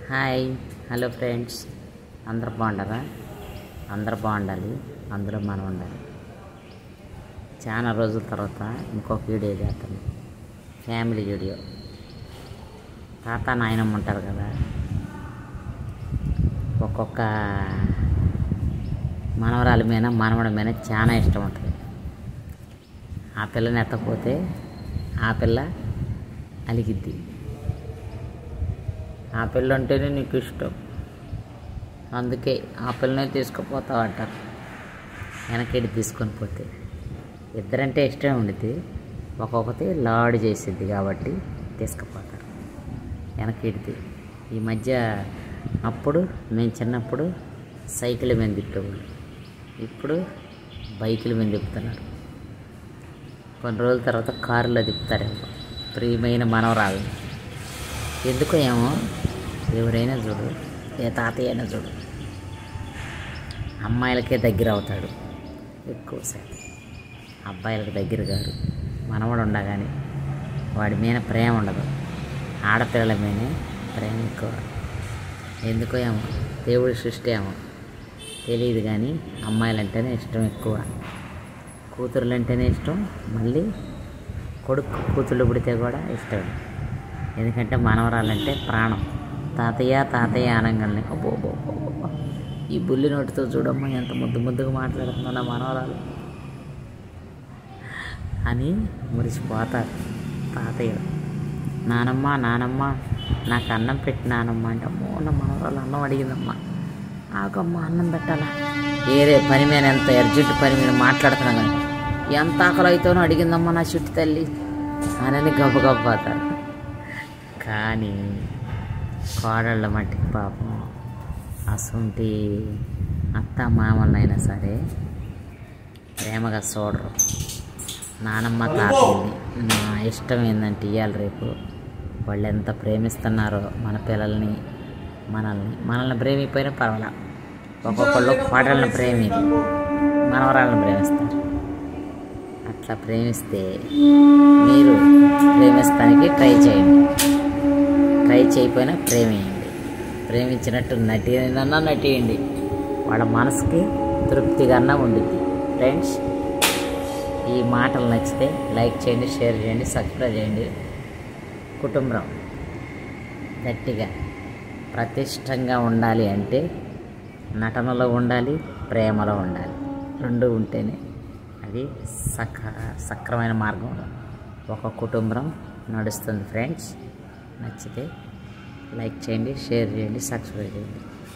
Hi hello friends, అందరు బాగుంటారా? అందరు బాగుండాలి, అందులో మనం ఉండాలి. చాలా రోజుల తర్వాత ఇంకొక వీడియో చేస్తాను, ఫ్యామిలీ వీడియో. తాత నాయనమ్మ ఉంటారు కదా, ఒక్కొక్క మనవరాలి మీద మనవడి మీద చాలా ఇష్టం ఉంటుంది. ఆ పిల్లని ఎత్తకపోతే ఆ పిల్ల అలిగిద్ది. ఆ పిల్ల అంటేనే నీకు ఇష్టం, అందుకే ఆ పిల్లనే తీసుకుపోతావు అంటారు. వెనకెళ్ళి తీసుకొని పోతే ఇద్దరంటే ఇష్టమే ఉండిద్ది, ఒక్కొక్కటి లాడ్ చేసిద్ది కాబట్టి తీసుకుపోతారు వెనకెడితే. ఈ మధ్య అప్పుడు మేము చిన్నప్పుడు సైకిల్ మీద తిప్పేవాళ్ళు, ఇప్పుడు బైకుల మీద తిప్పుతున్నారు. కొన్ని రోజుల తర్వాత కారులో తిప్పుతారేమో ప్రియమైన మనవరాలు. ఎందుకో ఏమో, ఎవరైనా చూడు, ఏ తాతయ్య అయినా చూడు, అమ్మాయిలకే దగ్గర అవుతాడు ఎక్కువ శాతం, అబ్బాయిలకు దగ్గర కాదు. మనవడు ఉండగానే వాడి మీద ప్రేమ ఉండదు, ఆడపిల్లల మీదే ప్రేమ ఎక్కువ. ఎందుకో ఏమో, దేవుడి సృష్టి ఏమో తెలియదు, కానీ అమ్మాయిలంటేనే ఇష్టం ఎక్కువ. కూతురులు అంటేనే ఇష్టం, మళ్ళీ కొడుకు కూతుళ్ళు పుడితే కూడా ఇష్టం. ఎందుకంటే మనవరాలంటే ప్రాణం. తాతయ్య తాతయ్య అనగానే అబ్బో ఈ బుల్లి నోటితో చూడమ్మా ఎంత ముద్దు ముద్దుగా మాట్లాడుతున్నా నా మనవరాలు అని మురిసిపోతారు తాతయ్య. నానమ్మ నానమ్మ నాకు అన్నం పెట్టి నానమ్మ అంటే, అమ్మో నా మనవరాలు అన్నం అడిగిందమ్మా, ఆగమ్మ అన్నం పెట్టాలా. వేరే పని మీద ఎంత అర్జెంట్ పని మీద మాట్లాడుతున్నా కానీ ఎంత ఆకలి అయితేనో అడిగిందమ్మా నా చుట్టు తల్లి అని గబ్బగబ్బతారు. కానీ కోడళ్ళ మట్టికి పాపం అసంటి అత్త మామలైనా సరే ప్రేమగా చూడరు. నానమ్మ తాతయ్యని నా ఇష్టం ఏంటంటే ఇవాళ రేపు వాళ్ళు ఎంత ప్రేమిస్తున్నారో మన పిల్లల్ని, మనల్ని ప్రేమిపోయినా పర్వాలా. ఒక్కొక్కళ్ళు కోడళ్ళని మనవరాలను ప్రేమిస్తారు. అట్లా ప్రేమిస్తే మీరు ప్రేమిస్తానికి ట్రై చేయండి. ట్రై చేయకపోయినా ప్రేమించండి. ప్రేమించినట్టు నటియండి, వాళ్ళ మనసుకి తృప్తిగా ఉండిద్ది. ఫ్రెండ్స్, ఈ మాటలు నచ్చితే లైక్ చేయండి, షేర్ చేయండి, సబ్స్క్రైబ్ చేయండి. కుటుంబం గట్టిగా ప్రతిష్టంగా ఉండాలి అంటే నటనలో ఉండాలి, ప్రేమలో ఉండాలి. రెండు ఉంటేనే అది సక్రమైన మార్గంలో ఒక కుటుంబం నడుస్తుంది. ఫ్రెండ్స్, నచ్చితే లైక్ చేయండి, షేర్ చేయండి, సబ్స్క్రైబ్ చేయండి.